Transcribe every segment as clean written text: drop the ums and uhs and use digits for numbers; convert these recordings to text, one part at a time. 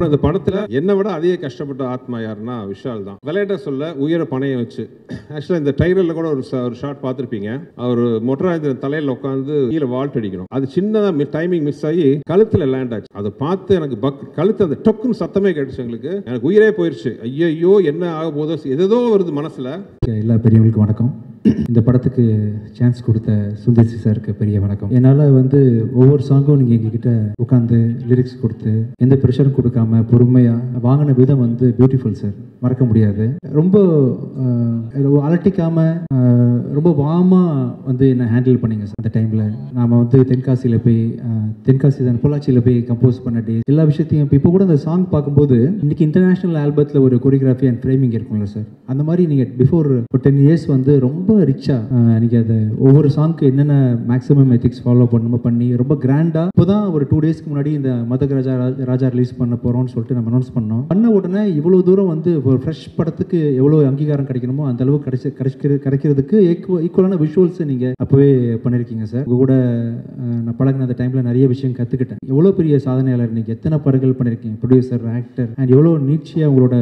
இந்த படத்துல என்னை விட அதிக கஷ்டப்பட்ட ஆத்மா யாருன்னா விஷால் தான். விளையாட்ட சொல்ல உயர பணையை வச்சு ஆக்சுவலா இந்த டைலர்ல கூட ஒரு ஷார்ட் பார்த்துருப்பீங்க. அவர் மொட்டராஜ தலையில உட்காந்து கீழே வால்ட் அடிக்கணும். அது சின்னதா டைமிங் மிஸ் ஆகி கழுத்துல லேண்ட் ஆச்சு. அதை பார்த்து எனக்கு கழுத்து அந்த டொக்குன்னு சத்தமே கேட்டுச்சு. எனக்கு உயிரே போயிருச்சு. ஐயோ என்ன ஆக போதோ ஏதோ வருது மனசுல. எல்லா பெரியவங்களுக்கும் வணக்கம். இந்த படத்துக்கு சான்ஸ் கொடுத்த சுந்தர் சி சாருக்கு பெரிய வணக்கம். என்னால் ஒவ்வொரு சாங்கும் நீங்கள் எங்ககிட்ட உட்காந்து லிரிக்ஸ் கொடுத்து எந்த ப்ரெஷரும் கொடுக்காம பொறுமையாக வாங்கின விதம் பியூட்டிஃபுல் சார், மறக்க முடியாது. ரொம்ப அலட்டிக்காமல் ரொம்ப வாமாக என்னை ஹேண்டில் பண்ணிங்க சார். அந்த டைமில் நாம் தென்காசியில் போய் பொள்ளாச்சியில் போய் கம்போஸ் பண்ண டே எல்லா விஷயத்தையும் இப்போ கூட அந்த சாங் பார்க்கும்போது இன்னைக்கு இன்டர்நேஷ்னல் ஆல்பத்தில் ஒரு கொரியோகிராஃபி அண்ட் ஃப்ரேமிங் இருக்கும்ல சார், அந்த மாதிரி நீங்கள் பிஃபோர் ஒரு 10 years ரொம்ப ரிச்சாக நீங்கள் அதை ஒவ்வொரு சாங்க்கு என்னென்ன மேக்ஸிமம் எத்திக்ஸ் ஃபாலோ பண்ணி ரொம்ப கிராண்டாக இப்போ தான் ஒரு 2 daysக்கு முன்னாடி இந்த மதக ராஜா ரிலீஸ் பண்ண போகிறோம்னு சொல்லிட்டு நம்ம அனௌன்ஸ் பண்ண உடனே இவ்வளோ தூரம் ஒரு ஃப்ரெஷ் படத்துக்கு எவ்வளோ அங்கீகாரம் கிடைக்கணுமோ அந்த அளவுக்கு கிடைக்கிறதுக்கு ஈக்குவலான விஷுவல்ஸ் நீங்கள் அப்போவே பண்ணியிருக்கீங்க சார். உங்கள் கூட நான் பழகின அந்த டைமில் நிறைய விஷயம் கற்றுக்கிட்டேன். எவ்வளோ பெரிய சாதனையாளர் நீங்கள், எத்தனை படங்கள் பண்ணியிருக்கீங்க, ப்ரொடியூசர், ஆக்டர், அண்ட் எவ்வளோ நீட்சியாக உங்களோட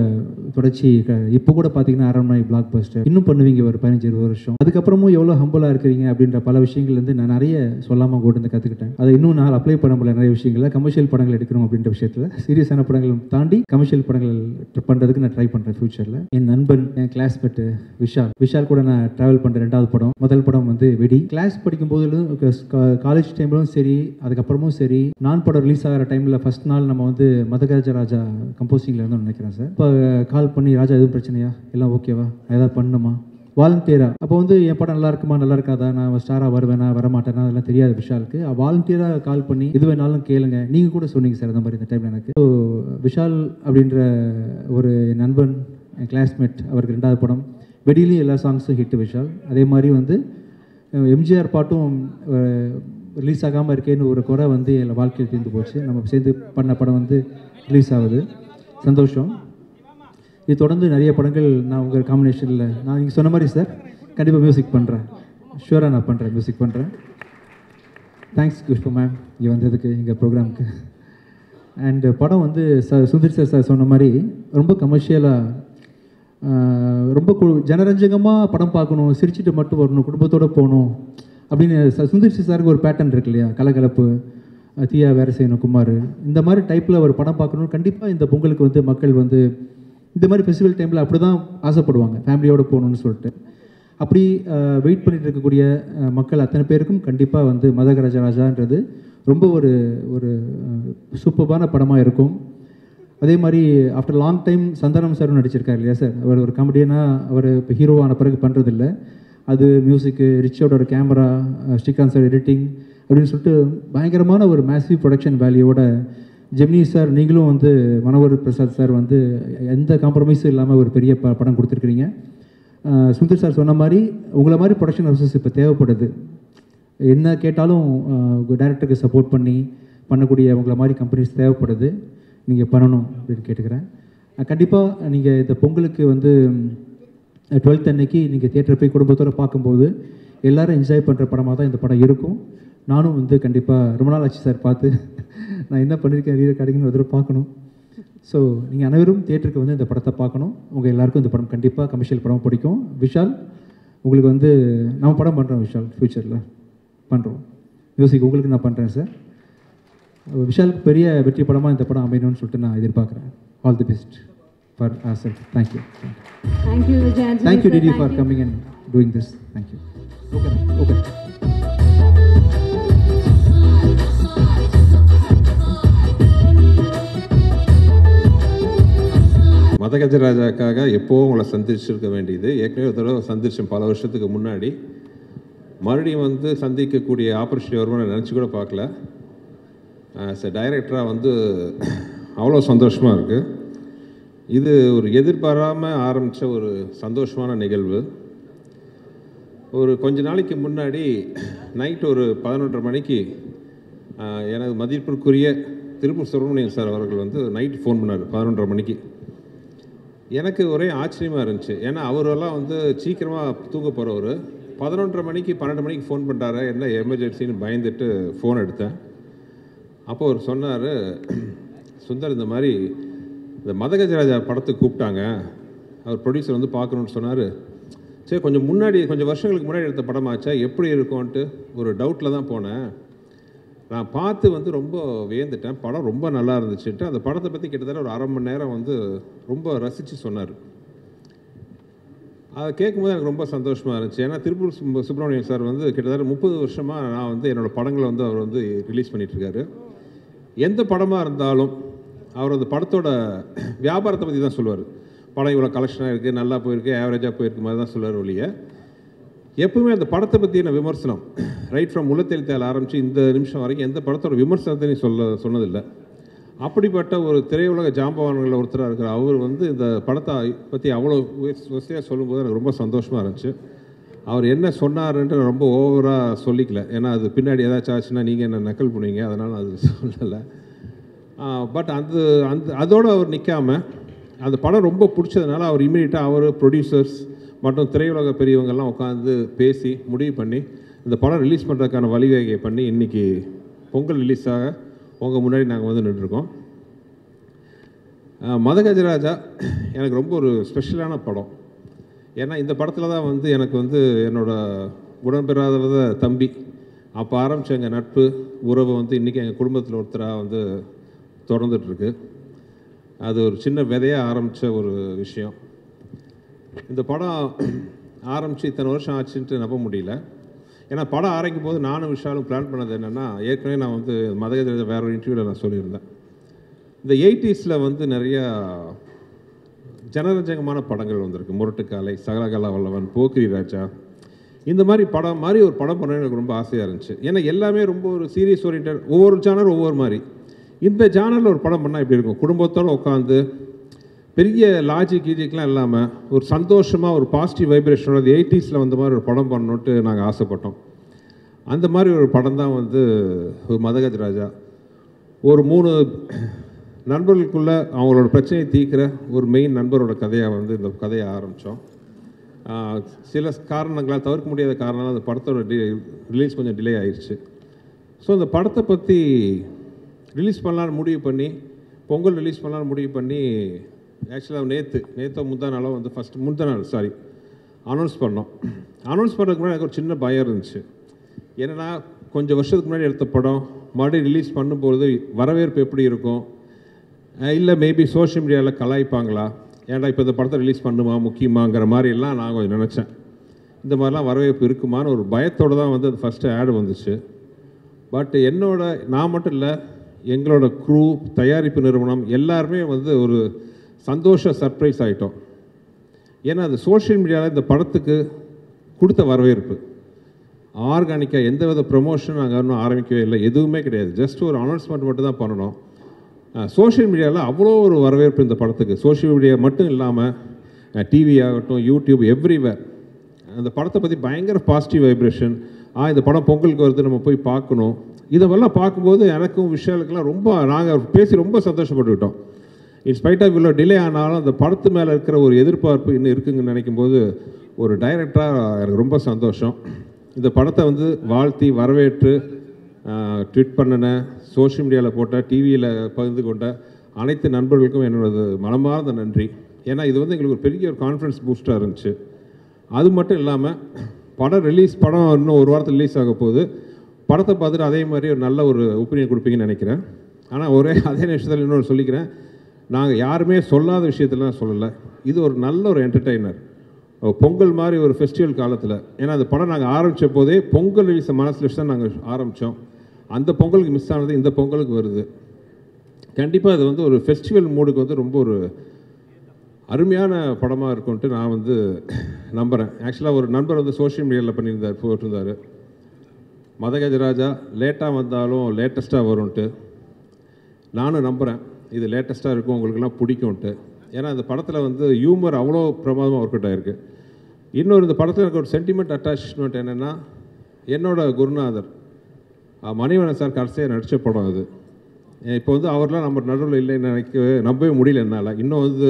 தொடர்ச்சி. இப்போ கூட பார்த்தீங்கன்னா அரண்மனை, பிளாக் பஸ்டர் இன்னும் பண்ணுவீங்க ஒரு 15-20 வருஷம். அதுக்கப்புறமும் எவ்வளோ ஹம்பிளாக இருக்கிறீங்க அப்படின்ற பல விஷயங்கள் நான் நிறைய சொல்லாமல் கூட கற்றுக்கிட்டேன். அதை இன்னும் நான் அப்ளை பண்ண முடியல. நிறைய விஷயங்கள் கமர்ஷியல் படங்கள் எடுக்கணும் அப்படின்ற விஷயத்தில் சீரியஸான படங்கள் தாண்டி கமர்ஷியல் படங்கள் பண்ணுறதுக்கு நான் ட்ரை பண்ணுறேன் ஃபியூச்சரில். என் நண்பன், என் கிளாஸ்மேட்டு விஷால் கூட நான் ட்ராவல் பண்ணுற 2வது படம். முதல் படம் வெடி. கிளாஸ் படிக்கும் போதிலும் காலேஜ் டைம்லும் சரி, அதுக்கப்புறமும் சரி, நான் படம் ரிலீஸ் ஆகிற டைமில் ஃபர்ஸ்ட் நாள் நம்ம மதகராஜ ராஜா கம்போசிங்கில் இருந்தோம்னு நினைக்கிறேன் சார். இப்போ கால் பண்ணி, ராஜா எதுவும் பிரச்சனையா, எல்லாம் ஓகேவா, ஏதாவது பண்ணணுமா, வாலண்டியரா. அப்போ என் படம் நல்லா இருக்குமா, நல்லா இருக்காதா, நான் ஸ்டாராக வருவேனா வரமாட்டேனா அதெல்லாம் தெரியாது விஷாலுக்கு. வாலண்டியராக கால் பண்ணி எது வேணாலும் கேளுங்க, நீங்கள் கூட சொன்னீங்க சார் அந்த மாதிரி இந்த டைமில் எனக்கு. ஸோ விஷால் அப்படின்ற ஒரு நண்பன், என் கிளாஸ்மேட், அவருக்கு 2வது படம். வெடியிலையும் எல்லா சாங்ஸும் ஹிட்டு விஷால். அதே மாதிரி எம்ஜிஆர் பாட்டும் ரிலீஸ் ஆகாமல் இருக்கேன்னு ஒரு குறை என் வாழ்க்கையில் தீர்ந்து போச்சு. நம்ம சேர்ந்து பண்ண படம் ரிலீஸ் ஆகுது, சந்தோஷம். இது தொடர்ந்து நிறைய படங்கள் நான் உங்கள் காம்பினேஷனில் நான் நீங்கள் சொன்ன மாதிரி சார் கண்டிப்பாக மியூசிக் பண்ணுறேன். ஷூராக நான் பண்ணுறேன், மியூசிக் பண்ணுறேன். தேங்க்ஸ் புஷ்பா மேம் இங்கே வந்ததுக்கு எங்கள் ப்ரோக்ராமுக்கு. அண்டு படம் சுந்தர் சார் சொன்ன மாதிரி ரொம்ப கமர்ஷியலாக, ரொம்ப ஜனரஞ்சகமாக படம் பார்க்கணும், சிரிச்சுட்டு மட்டும் வரணும், குடும்பத்தோடு போகணும் அப்படின்னு சுந்தர் சாருக்கு ஒரு பேட்டர்ன் இருக்கு இல்லையா, கலகலப்பு, தீயா வேறு செய்யணும், குமார், இந்த மாதிரி டைப்பில் ஒரு படம் பார்க்கணும். கண்டிப்பாக இந்த பொங்கலுக்கு மக்கள் இந்த மாதிரி ஃபெஸ்டிவல் டைமில் அப்படி தான் ஆசைப்படுவாங்க, ஃபேமிலியோடு போகணுன்னு சொல்லிட்டு. அப்படி வெயிட் பண்ணிட்டு இருக்கக்கூடிய மக்கள் அத்தனை பேருக்கும் கண்டிப்பாக மதகராஜ ராஜான்றது ரொம்ப ஒரு சூப்பர்பான படமாக இருக்கும். அதே மாதிரி ஆஃப்டர் லாங் டைம் சந்தானம் சாரும் நடிச்சிருக்காரு இல்லையா சார். அவர் ஒரு காமெடியனாக அவர் இப்போ ஹீரோவான பிறகு பண்ணுறதில்ல. அது மியூசிக்கு, ரிச்சோட ஒரு கேமரா, ஸ்ரீகாந்த் சார் எடிட்டிங் அப்படின்னு சொல்லிட்டு பயங்கரமான ஒரு மேசிவ் ப்ரொடக்ஷன் வேல்யூவோட ஜெமினி சார், நீங்களும் மனோகர் பிரசாத் சார் எந்த காம்ப்ரமைஸும் இல்லாமல் ஒரு பெரிய படம் கொடுத்துருக்குறீங்க. சுந்தர் சார் சொன்ன மாதிரி உங்களை மாதிரி ப்ரொடக்ஷன் ஹவுசஸ் இப்போ தேவைப்படுது. என்ன கேட்டாலும் டைரக்டருக்கு சப்போர்ட் பண்ணக்கூடிய உங்களை மாதிரி கம்பெனிஸ் தேவைப்படுது. நீங்கள் பண்ணணும் அப்படின்னு கேட்டுக்கிறேன். கண்டிப்பாக நீங்கள் இந்த பொங்கலுக்கு 12th அன்னைக்கு நீங்கள் தியேட்டர் போய் குடும்பத்தோடு பார்க்கும்போது எல்லோரும் என்ஜாய் பண்ணுற படமாக தான் இந்த படம் இருக்கும். நானும் கண்டிப்பாக ரொம்ப நாள் ஆச்சு சார் பார்த்து, நான் என்ன பண்ணியிருக்கேன் ரீ ரெக்கார்டிங்னு ஒரு தடவை பார்க்கணும். ஸோ நீங்கள் அனைவரும் தியேட்டருக்கு இந்த படத்தை பார்க்கணும். உங்கள் எல்லாருக்கும் இந்த படம் கண்டிப்பாக கமர்ஷியல் படம் பிடிக்கும். விஷால் உங்களுக்கு நம்ம படம் பண்ணுறோம், விஷால் ஃப்யூச்சரில் பண்ணுறோம். மியூசிக் உங்களுக்கு நான் பண்ணுறேன் சார். விஷாலுக்கு பெரிய வெற்றி படமாக இந்த படம் அமையணும்னு சொல்லிட்டு நான் எதிர்பார்க்குறேன். All the best for our self. Thank you. Thank you DD for coming and doing this. Thank you. Okay. மதகஜராஜாக்காக எப்போவும் உங்களை சந்திச்சிருக்க வேண்டியது. ஏற்கனவே ஒரு தடவை சந்திச்சேன் பல வருஷத்துக்கு முன்னாடி. மறுபடியும் சந்திக்கக்கூடிய ஆப்பர்ச்சுனிட்டி வருமானு நினச்சி கூட பார்க்கல. ஆஸ் எ டைரக்டராக அவ்வளோ சந்தோஷமாக இருக்குது. இது ஒரு எதிர்பாராமல் ஆரம்பித்த ஒரு சந்தோஷமான நிகழ்வு. ஒரு கொஞ்ச நாளைக்கு முன்னாடி நைட் ஒரு 11:30 மணிக்கு எனது மதிப்பிற்குரிய திருப்பூர் சுப்பிரமணியன் சார் அவர்கள் நைட்டு ஃபோன் பண்ணார் 11:30 மணிக்கு. எனக்கு ஒரே ஆச்சரியமாக இருந்துச்சு. ஏன்னா அவரெல்லாம் சீக்கிரமாக தூங்க போகிறவர் 11:30 மணிக்கு 12 மணிக்கு ஃபோன் பண்ணுறாரு, என்ன எமர்ஜென்சின்னு பயந்துட்டு ஃபோன் எடுத்தேன். அப்போ அவர் சொன்னார், சுந்தர் இந்த மாதிரி இந்த மதகஜராஜா படத்துக்கு கூப்பிட்டாங்க, அவர் ப்ரொடியூசர் வந்து பார்க்கணுன்னு சொன்னார். சரி கொஞ்சம் முன்னாடி, கொஞ்சம் வருஷங்களுக்கு முன்னாடி எடுத்த படமாச்சா, எப்படி இருக்கும்ன்ட்டு ஒரு டவுட்டில் தான் போனேன். நான் பார்த்து வந்து ரொம்ப வியந்துட்டேன். படம் ரொம்ப நல்லா இருந்துச்சுன்ட்டு அந்த படத்தை பற்றி கிட்டத்தட்ட ஒரு 1/2 மணி நேரம் வந்து ரொம்ப ரசித்து சொன்னார். அதை கேட்கும்போது எனக்கு ரொம்ப சந்தோஷமாக இருந்துச்சு. ஏன்னா திருப்பூர் சுப்பிரமணியம் சார் வந்து கிட்டத்தட்ட 30 வருஷமாக நான் வந்து என்னோடய படங்களை வந்து அவர் வந்து ரிலீஸ் பண்ணிகிட்ருக்காரு. எந்த படமாக இருந்தாலும் அவர் அந்த படத்தோட வியாபாரத்தை பற்றி தான் சொல்லுவார். படம் இவ்வளோ கலெக்ஷனாக இருக்குது, நல்லா போயிருக்கு, ஆவரேஜாக போயிருக்கு மாதிரி தான் சொல்லுவார் ஒழிய, எப்பவுமே அந்த படத்தை பற்றின விமர்சனம் ரைட் ஃப்ரம் முள்ளத்தெளித்தால் ஆரம்பித்து இந்த நிமிஷம் வரைக்கும் எந்த படத்தோட விமர்சனத்தையும் சொன்னதில்லை. அப்படிப்பட்ட ஒரு திரையுலக ஜாம்பவான்களில் ஒருத்தராக இருக்கிற அவர் வந்து இந்த படத்தை பற்றி அவ்வளோ வசதியாக சொல்லும்போது எனக்கு ரொம்ப சந்தோஷமாக இருந்துச்சு. அவர் என்ன சொன்னார்ன்ட்டு நான் ரொம்ப ஓவராக சொல்லிக்கல. ஏன்னா அது பின்னாடி ஏதாச்சும் ஆச்சுன்னா நீங்கள் என்ன நக்கல் பண்ணுவீங்க, அதனால் அது சொல்லலை. பட் அதோடு அவர் நிற்காமல் அந்த படம் ரொம்ப பிடிச்சதுனால அவர் இமீடியட்டாக அவர் ப்ரொடியூசர்ஸ் மற்றும் திரையுலக பெரியவங்கள்லாம் உட்காந்து பேசி முடிவு பண்ணி இந்த படம் ரிலீஸ் பண்ணுறதுக்கான வழிவகை பண்ணி இன்றைக்கி பொங்கல் ரிலீஸாக உங்கள் முன்னாடி நாங்கள் வந்து நின்றுருக்கோம். மதகஜராஜா எனக்கு ரொம்ப ஒரு ஸ்பெஷலான படம். ஏன்னா இந்த படத்தில் தான் வந்து எனக்கு வந்து என்னோடய உடன்பெறாத தம்பி அப்போ ஆரம்பித்த எங்கள் நட்பு உறவு வந்து இன்றைக்கி எங்கள் குடும்பத்தில் ஒருத்தராக வந்து தொடர்ந்துட்டுருக்கு. அது ஒரு சின்ன விதையாக ஆரம்பித்த ஒரு விஷயம். இந்த படம் ஆரம்பித்து இத்தனை வருஷம் ஆச்சுன்ட்டு நம்ப முடியல. ஏன்னா படம் ஆரம்பிக்கும் போது நானும் விஷாலும் பிளான் பண்ணது என்னென்னா, ஏற்கனவே நான் வந்து மதகஜராஜா வேற ஒரு இன்டர்வியூவில் நான் சொல்லியிருந்தேன். இந்த 80s வந்து நிறையா ஜனரஞ்சகமான படங்கள் வந்திருக்கு. முரட்டுக்காலை, சகலகலா வல்லவன், போக்கிரி ராஜா, இந்த மாதிரி படம் மாதிரி ஒரு படம் பண்ண எனக்கு ரொம்ப ஆசையாக இருந்துச்சு. ஏன்னா எல்லாமே ரொம்ப ஒரு சீரியஸ் ஓரியன்ட், ஒவ்வொரு ஜானர் ஒவ்வொரு மாதிரி. இந்த ஜானரில் ஒரு படம் பண்ணால் எப்படி இருக்கும், குடும்பத்தோடு உட்காந்து பெரிய கீஜிக்லாம் இல்லாமல் ஒரு சந்தோஷமாக ஒரு பாசிட்டிவ் வைப்ரேஷனோட 80s வந்த மாதிரி ஒரு படம் பண்ணணுன்ட்டு நாங்கள் ஆசைப்பட்டோம். அந்த மாதிரி ஒரு படம் தான் வந்து ஒரு மதகஜராஜா. ஒரு 3 நண்பர்களுக்குள்ளே அவங்களோட பிரச்சனையை தீர்க்கிற ஒரு மெயின் நண்பரோட கதையாக வந்து இந்த கதையை ஆரம்பித்தோம். சில காரணங்களால், தவிர்க்க முடியாத காரணங்களால் அந்த படத்தோட ரிலீஸ் கொஞ்சம் டிலே ஆயிடுச்சு. ஸோ அந்த படத்தை பற்றி ரிலீஸ் பண்ணலான்னு முடிவு பண்ணி, பொங்கல் ரிலீஸ் பண்ணலான்னு முடிவு பண்ணி, ஆக்சுவலாக நேற்று முந்தா நாளாக வந்து முந்தா நாள் அனௌன்ஸ் பண்ணோம். அனௌன்ஸ் பண்ணுறதுக்கு முன்னாடி எனக்கு ஒரு சின்ன பயம் இருந்துச்சு. ஏன்னா கொஞ்சம் வருஷத்துக்கு முன்னாடி எடுத்த படம் மறுபடியும் ரிலீஸ் பண்ணும்போது வரவேற்பு எப்படி இருக்கும், இல்லை மேபி சோஷியல் மீடியாவில் கலாய்ப்பாங்களா, ஏன்டா இப்போ இந்த படத்தை ரிலீஸ் பண்ணுமா முக்கியமாங்கிற மாதிரிலாம் நான் கொஞ்சம் நினச்சேன். இந்த மாதிரிலாம் வரவேற்பு இருக்குமான்னு ஒரு பயத்தோடு தான் வந்து அது ஃபஸ்ட்டு ஆடு வந்துச்சு. பட் நான் மட்டும் இல்லை, எங்களோட க்ரூ, தயாரிப்பு நிறுவனம் எல்லாருமே வந்து ஒரு சந்தோஷ சர்ப்ரைஸ் ஆகிட்டோம். ஏன்னா அது சோஷியல் மீடியாவில் இந்த படத்துக்கு கொடுத்த வரவேற்பு ஆர்கானிக்காக எந்த வித ப்ரமோஷன் நாங்கள் இன்னும் ஆரம்பிக்கவே இல்லை, எதுவுமே கிடையாது. ஜஸ்ட் ஒரு அனௌன்ஸ்மெண்ட் மட்டும் தான் பண்ணணும். சோஷியல் மீடியாவில் அவ்வளோ ஒரு வரவேற்பு இந்த படத்துக்கு. சோஷியல் மீடியா மட்டும் இல்லாமல் டிவி ஆகட்டும், யூடியூப், எவ்ரிவேர் அந்த படத்தை பற்றி பயங்கர பாசிட்டிவ் வைப்ரேஷன். இந்த படம் பொங்கலுக்கு வருது, நம்ம போய் பார்க்கணும். இதெல்லாம் பார்க்கும்போது எனக்கும் விஷாலுக்கெல்லாம் ரொம்ப நாங்கள் பேசி ரொம்ப சந்தோஷப்பட்டுக்கிட்டோம். இன்ஸ்பைட் ஆஃப் இவ்வளோ டிலே ஆனாலும் அந்த படத்து மேலே இருக்கிற ஒரு எதிர்பார்ப்பு இன்னும் இருக்குதுன்னு நினைக்கும்போது ஒரு டைரக்டராக எனக்கு ரொம்ப சந்தோஷம். இந்த படத்தை வந்து வாழ்த்தி வரவேற்று ட்வீட் பண்ணின, சோஷியல் மீடியாவில் போட்ட, டிவியில் பகிர்ந்து கொண்ட அனைத்து நண்பர்களுக்கும் என்னோடது மனமார்ந்த நன்றி. ஏன்னா இது வந்து எங்களுக்கு ஒரு பெரிய ஒரு கான்ஃபிடன்ஸ் பூஸ்டாக இருந்துச்சு. அது மட்டும் இல்லாமல் படம் இன்னும் ஒரு வாரத்தில் ரிலீஸ் ஆக போகுது. படத்தை பார்த்துட்டு அதே மாதிரி ஒரு நல்ல ஒரு ஒப்பீனியன் கொடுப்பீங்கன்னு நினைக்கிறேன். ஆனால் அதே நிமிஷத்தில் இன்னொரு சொல்லிக்கிறேன், நாங்கள் யாருமே சொல்லாத விஷயத்தெல்லாம் சொல்லலை. இது ஒரு நல்ல ஒரு என்டர்டெய்னர். பொங்கல் மாதிரி ஒரு ஃபெஸ்டிவல் காலத்தில், ஏன்னா அந்த படம் நாங்கள் ஆரம்பித்த போதே பொங்கல் ரிலீஸை மனசில் வச்சு தான் நாங்கள் ஆரம்பித்தோம். அந்த பொங்கலுக்கு மிஸ் ஆனது இந்த பொங்கலுக்கு வருது. கண்டிப்பாக இது வந்து ஒரு ஃபெஸ்டிவல் மூடுக்கு வந்து ரொம்ப ஒரு அருமையான படமாக இருக்கும்ன்ட்டு நான் வந்து நம்புகிறேன். ஆக்சுவலாக ஒரு நண்பர் வந்து சோஷியல் மீடியாவில் போட்டிருந்தார், மதகஜராஜா லேட்டாக வந்தாலும் லேட்டஸ்ட்டாக வரும்ன்ட்டு. நானும் நம்புகிறேன் இது லேட்டஸ்ட்டாக இருக்கும், உங்களுக்கெல்லாம் பிடிக்கும்ன்ட்டு. ஏன்னா இந்த படத்தில் வந்து ஹியூமர் அவ்வளோ பிரமாதமாக ஒர்க் அவுட் ஆகிருக்கு. இன்னொரு இந்த படத்தில் எனக்கு ஒரு சென்டிமெண்ட் அட்டாச்மெண்ட் என்னென்னா, என்னோடய குருநாதர் மணிவண்ணன் சார் கடைசியாக நடித்த படம் அது. இப்போ வந்து அவர்லாம் நம்ம நடுவில் இல்லைன்னு நம்பவே முடியல என்னால். இன்னும் வந்து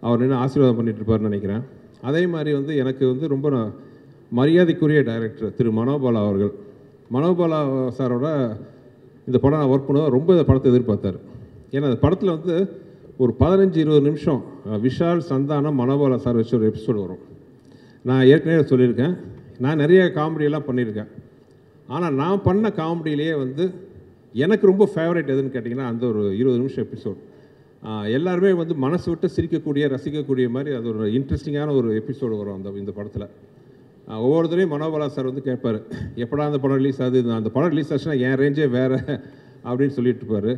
அவர் நின்று ஆசீர்வாதம் பண்ணிகிட்ருப்பார்னு நினைக்கிறேன். அதே மாதிரி வந்து எனக்கு வந்து ரொம்ப மரியாதைக்குரிய டைரக்டர் திரு மனோபாலா அவர்கள். மனோபாலா சாரோட இந்த படம் நான் ஒர்க் பண்ணுவது ரொம்ப இந்த படத்தை எதிர்பார்த்தார். ஏன்னா அந்த படத்தில் வந்து ஒரு 15-20 நிமிஷம் விஷால், சந்தானம், மனோபாலா சார் வச்சு ஒரு எபிசோடு வரும். நான் ஏற்கனவே சொல்லியிருக்கேன், நான் நிறைய காமெடியெல்லாம் பண்ணியிருக்கேன். ஆனால் நான் பண்ண காமெடியிலேயே வந்து எனக்கு ரொம்ப ஃபேவரட் எதுன்னு கேட்டிங்கன்னா அந்த ஒரு 20 நிமிஷம் எபிசோட். எல்லாருமே வந்து மனசு விட்டு சிரிக்கக்கூடிய, ரசிக்கக்கூடிய மாதிரி அது ஒரு இன்ட்ரெஸ்டிங்கான ஒரு எபிசோடு வரும் இந்த படத்தில். ஒவ்வொருத்தரையும் மனோபாலா சார் வந்து கேட்பார், எப்படா அந்த படம் ரிலீஸ் ஆகுது, அந்த படம் ரிலீஸ் ஆச்சுன்னா என் ரேஞ்சே வேறு அப்படின்னு சொல்லிட்டு இருப்பார்.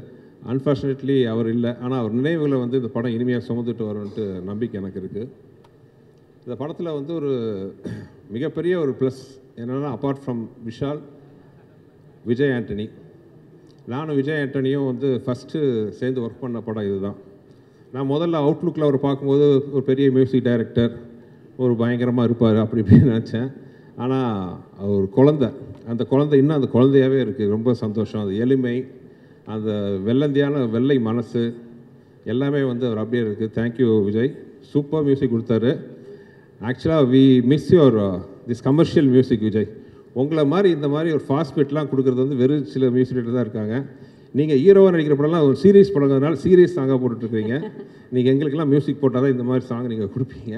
அன்ஃபார்ச்சுனேட்லி அவர் இல்லை. ஆனால் அவர் நினைவுகளை வந்து இந்த படம் இனிமையாக சுமந்துட்டு வரும்ன்ட்டு நம்பிக்கை எனக்கு இருக்குது. இந்த படத்தில் வந்து ஒரு மிகப்பெரிய ஒரு ப்ளஸ் என்னென்னா, அப்பார்ட் ஃப்ரம் விஷால், விஜய் ஆண்டனி. நானும் விஜய் ஆண்டனியும் வந்து ஃபஸ்ட்டு சேர்ந்து ஒர்க் பண்ண படம் இதுதான். நான் முதல்ல அவுட்லுக்கில் அவர் பார்க்கும்போது ஒரு பெரிய மியூசிக் டைரக்டர், ஒரு பயங்கரமாக இருப்பார் அப்படி இப்படின்னு நினச்சேன். ஆனால் ஒரு குழந்தை, அந்த குழந்தை இன்னும் அந்த குழந்தையாகவே இருக்குது. ரொம்ப சந்தோஷம். அது எளிமை, அந்த வெள்ளந்தியான வெள்ளை மனசு எல்லாமே வந்து அவர் அப்படியே இருக்குது. தேங்க்யூ விஜய், சூப்பர் மியூசிக் கொடுத்தாரு. ஆக்சுவலாக we miss your this commercial music Vijay. உங்களை மாதிரி இந்த மாதிரி ஒரு ஃபாஸ்ட் பீட்லாம் கொடுக்குறது வந்து வெறும் சில மியூசிக் டைரக்டர் தான் இருக்காங்க. நீங்கள் ஹீரோவாக நடிக்கிற படம்லாம் ஒரு சீரியஸ் படங்கிறதுனால சீரியஸ் சாங்காக போட்டுட்ருக்கீங்க. நீங்கள் எங்களுக்கெல்லாம் மியூசிக் போட்டால் தான் இந்த மாதிரி சாங் நீங்கள் கொடுப்பீங்க.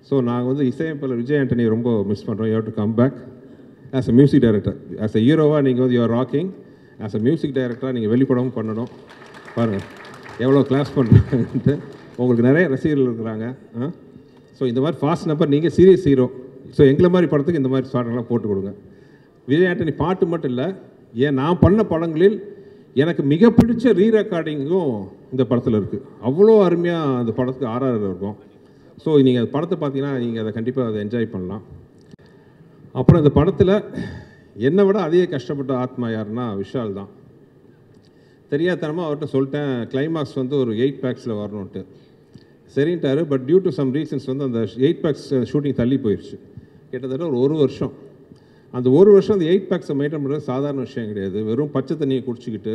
ஸோ நாங்கள் வந்து இசையமைப்பாளர் விஜய் ஆண்டனி ரொம்ப மிஸ் பண்ணுறோம். You have to come back as a music director. As a ஹீரோவாக நீங்கள் வந்து you are rocking. As a music டைரக்டராக நீங்கள் வெளிப்படவும் பண்ணணும். பாருங்கள் எவ்வளோ கிளாஸ் பண்ணுறாங்கன்ட்டு. உங்களுக்கு நிறைய ரசிகர்கள் இருக்கிறாங்க. ஸோ இந்த மாதிரி ஃபாஸ்ட் நம்பர், நீங்கள் சீரியஸ் ஹீரோ. ஸோ எங்களை மாதிரி படத்துக்கு இந்த மாதிரி சாட்டெல்லாம் போட்டு கொடுங்க. விஜய் ஆண்டனி பாட்டு மட்டும் இல்லை, ஏன் நான் பண்ண படங்களில் எனக்கு மிக பிடிச்ச ரீரெக்கார்டிங்கும் இந்த படத்தில் இருக்குது. அவ்வளோ அருமையாக அந்த படத்துக்கு ஆர்ஆர் இருக்கும். ஸோ நீங்கள் அந்த படத்தை பார்த்தீங்கன்னா நீங்கள் அதை கண்டிப்பாக அதை என்ஜாய் பண்ணலாம். அப்புறம் இந்த படத்தில் என்னை விட அதிக கஷ்டப்பட்ட ஆத்மா யாருன்னா விஷால் தான். தெரியாதனமாக அவர்கிட்ட சொல்லிட்டேன், கிளைமாக்ஸ் வந்து ஒரு 8 பேக்ஸில் வரணுன்ட்டு. சரின்ட்டார். But due to some reasons வந்து அந்த 8 பேக்ஸ் ஷூட்டிங் தள்ளி போயிடுச்சு. கிட்டத்தட்ட ஒரு வருஷம். அந்த ஒரு வருஷம் அந்த 8 பேக்ஸை மெயின்டைன் பண்ணுறது சாதாரண விஷயம் கிடையாது. வெறும் பச்சை தண்ணியை குடிச்சிக்கிட்டு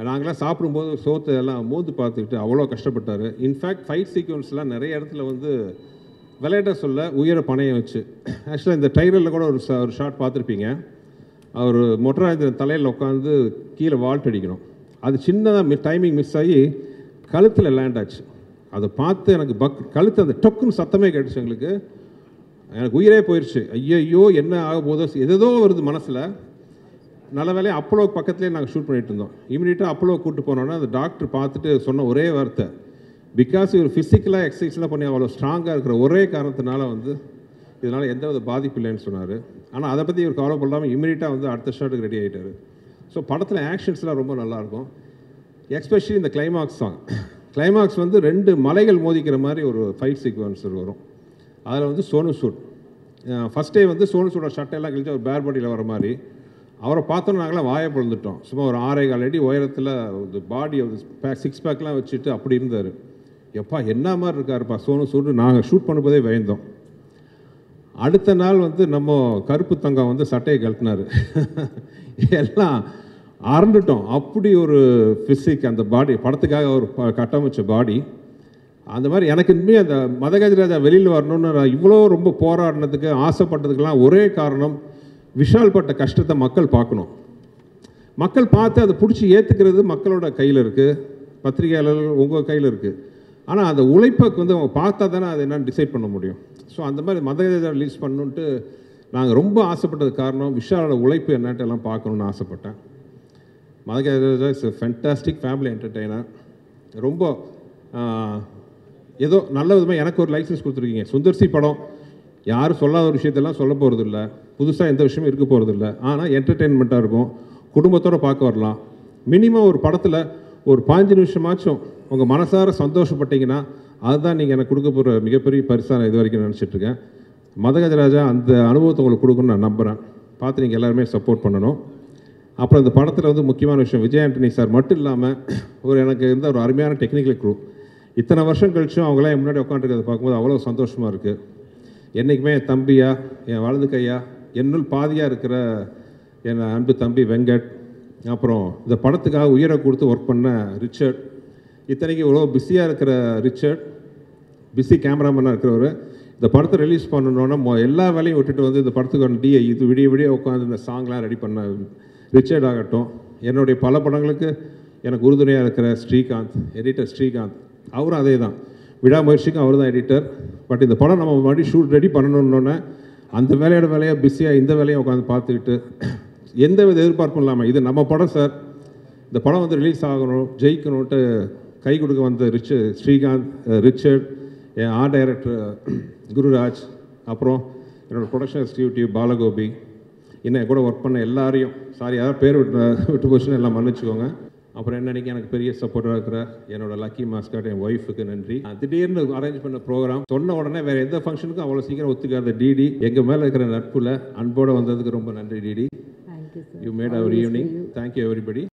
நாங்களாம் சாப்பிடும்போது சோத்தை எல்லாம் மோந்து பார்த்துக்கிட்டு அவ்வளோ கஷ்டப்பட்டார். இன்ஃபேக்ட் ஃபைட் சீக்வன்ஸ்லாம் நிறைய இடத்துல வந்து விளையாட்ட சொல்ல உயர பணையை வச்சு. ஆக்சுவலாக இந்த ட்ரைலரில் கூட ஒரு ஷாட் பார்த்துருப்பீங்க. அவர் மொட்டராஜன் தலையில் உட்காந்து கீழே வால்ட் அடிக்கணும். அது சின்னதாக டைமிங் மிஸ் ஆகி கழுத்தில் லேண்ட் ஆச்சு. அதை பார்த்து எனக்கு கழுத்து அந்த டொக்குன்னு சத்தமே கேட்டுச்சு. எனக்கு உயிரே போயிடுச்சு. ஐயோ என்ன ஆக போதோ எதோ வருது மனசில். நல்ல வேலையை அப்போலோ பக்கத்துலேயே நாங்கள் ஷூட் பண்ணிகிட்டு இருந்தோம். இமீடியட்டாக அப்போலோ கூப்பிட்டு போனோன்னா அந்த டாக்டர் பார்த்துட்டு சொன்ன ஒரே வார்த்தை, பிகாஸ் இவர் ஃபிசிக்கலாக எக்ஸசைஸ்லாம் பண்ணி அவ்வளோ ஸ்ட்ராங்காக இருக்கிற ஒரே காரணத்தினால வந்து இதனால் எந்த வித பாதிப்பு இல்லைன்னு சொன்னார். ஆனால் அதை பற்றி இவர் கவலை பண்ணாமல் இமீடியட்டாக வந்து அடுத்த ஷாட்டுக்கு ரெடி ஆகிட்டார். ஸோ படத்தில் ஆக்ஷன்ஸ்லாம் ரொம்ப நல்லாயிருக்கும். எஸ்பெஷலி இந்த கிளைமாக்ஸ் சாங். கிளைமாக்ஸ் வந்து 2 மலைகள் மோதிக்கிற மாதிரி ஒரு ஃபைட் சீக்வன்ஸ் வரும். அதில் வந்து சோனு சூட் ஃபஸ்ட்டே வந்து சோனு சூடோட சட்டையெல்லாம் கழிச்சு ஒரு பேர் பாடியில் வர மாதிரி அவரை பார்த்தோன்னா நாங்களாம் வாயை பிறந்துட்டோம். சும்மா ஒரு 6.25 அடி உயரத்தில் பாடி 6 பேக்லாம் வச்சுட்டு அப்படி இருந்தார். எப்பா என்ன மாதிரி இருக்காருப்பா சோனு சூடு. நாங்கள் ஷூட் பண்ணும்போதே பயந்தோம். அடுத்த நாள் வந்து நம்ம கருப்பு தங்கம் வந்து சட்டையை கழட்டினார். எல்லாம் அறந்துட்டோம். அப்படி ஒரு ஃபிசிக் அந்த பாடி, படத்துக்காக ஒரு கட்டமைச்ச பாடி. அந்த மாதிரி எனக்கு இனிமேல் அந்த மதகஜராஜா வெளியில் வரணும்னு இவ்வளோ ரொம்ப போராடினதுக்கு ஆசைப்பட்டதுக்கெல்லாம் ஒரே காரணம், விஷால் பட்ட கஷ்டத்தை மக்கள் பார்க்கணும். மக்கள் பார்த்து அதை பிடிச்சி ஏற்றுக்கிறது மக்களோட கையில் இருக்குது, பத்திரிகையாளர்கள் உங்கள் கையில் இருக்குது. ஆனால் அந்த உழைப்பை வந்து அவங்க பார்த்தா தானே அதை என்னென்னு டிசைட் பண்ண முடியும். ஸோ அந்த மாதிரி மதகஜா ரிலீஸ் பண்ணணுன்ட்டு நாங்கள் ரொம்ப ஆசைப்பட்டது காரணம் விஷாலோட உழைப்பு என்னன்ட்டு எல்லாம் பார்க்கணுன்னு ஆசைப்பட்டேன். Madhagaja is a fantastic family entertainer. ரொம்ப ஏதோ நல்ல விதமாக எனக்கு ஒரு லைசன்ஸ் கொடுத்துருக்கீங்க. சுந்தர்சி படம் யாரும் சொல்லாத ஒரு விஷயத்தெல்லாம் சொல்ல போகிறதில்ல, புதுசாக எந்த விஷயமும் இருக்க போகிறதில்ல. ஆனால் என்டர்டெயின்மெண்ட்டாக இருக்கும், குடும்பத்தோடு பார்க்க வரலாம். மினிமம் ஒரு படத்தில் ஒரு 15 நிமிஷமாச்சும் உங்கள் மனசார சந்தோஷப்பட்டீங்கன்னா அதுதான் நீங்கள் எனக்கு கொடுக்க போகிற மிகப்பெரிய பரிசாக நான் இது வரைக்கும் நினச்சிட்ருக்கேன். மதகஜராஜா அந்த அனுபவத்தை உங்களுக்கு கொடுக்கணும்னு நான் நம்புகிறேன். பார்த்து நீங்கள் எல்லாருமே சப்போர்ட் பண்ணணும். அப்புறம் இந்த படத்தில் வந்து முக்கியமான விஷயம், விஜய் ஆண்டனி சார் மட்டும் இல்லாமல் எனக்கு இருந்த ஒரு அருமையான டெக்னிக்கல் குரூப். இத்தனை வருஷம் கழிச்சும் அவங்களாம் முன்னாடி உட்காந்துருக்கிறத பார்க்கும்போது அவ்வளோ சந்தோஷமாக இருக்குது. என்றைக்குமே என் தம்பியா, என் வலது கையா, என்னுள் பாதியாக இருக்கிற என் அன்பு தம்பி வெங்கட், அப்புறம் இந்த படத்துக்காக உயிரை கொடுத்து ஒர்க் பண்ண ரிச்சர்ட். இத்தனைக்கு இவ்வளோ பிஸியாக இருக்கிற ரிச்சர்ட், பிஸி கேமராமேனாக இருக்கிறவர், இந்த படத்தை ரிலீஸ் பண்ணணுன்னா எல்லா வேலையும் விட்டுட்டு வந்து இந்த படத்துக்கு இது விடிய உட்காந்து இந்த சாங்லாம் ரெடி பண்ண ரிச்சர்ட் ஆகட்டும். என்னுடைய பல படங்களுக்கு எனக்கு உறுதுணையாக இருக்கிற ஸ்ரீகாந்த், எடிட்டர் ஸ்ரீகாந்த், அவரும் அதே தான், விடாமுயற்சிக்கும் அவர் தான் எடிட்டர். பட் இந்த படம் நம்ம மறுபடியும் ஷூட் ரெடி பண்ணணுன்னொன்னே அந்த வேலையாக பிஸியாக இந்த வேலையை உட்காந்து பார்த்துக்கிட்டு எந்த வித எதிர்பார்ப்பும் இல்லாமல், இது நம்ம படம் சார், இந்த படம் வந்து ரிலீஸ் ஆகணும், ஜெயிக்கணுன்ட்டு கை கொடுக்க வந்த ஸ்ரீகாந்த், ரிச்சர்ட், என் ஆர்ட் டைரக்டர் குருராஜ், அப்புறம் என்னோடய ப்ரொடக்ஷன் எக்ஸிக்யூட்டிவ் பாலகோபி, இன்னும் கூட ஒர்க் பண்ண எல்லாரையும், சாரி யாராவது பேர் விட்டு போச்சுன்னு எல்லாம் மன்னிச்சுக்கோங்க. அப்புறம் என்னன்னைக்கு எனக்கு பெரிய சப்போர்ட்டாக இருக்கிற என்னோட லக்கி மாஸ்காட் என் ஒய்ஃபுக்கு நன்றி. திடீர்னு அரேஞ்ச் பண்ண ப்ரோக்ராம் சொன்ன உடனே வேறு எந்த ஃபங்க்ஷனுக்கும் அவ்வளோ சீக்கிரம் ஒத்துக்காத டிடி, எங்கள் மேலே இருக்கிற நட்புல அன்போடு வந்ததுக்கு ரொம்ப நன்றி DD. You made our evening. Thank you everybody.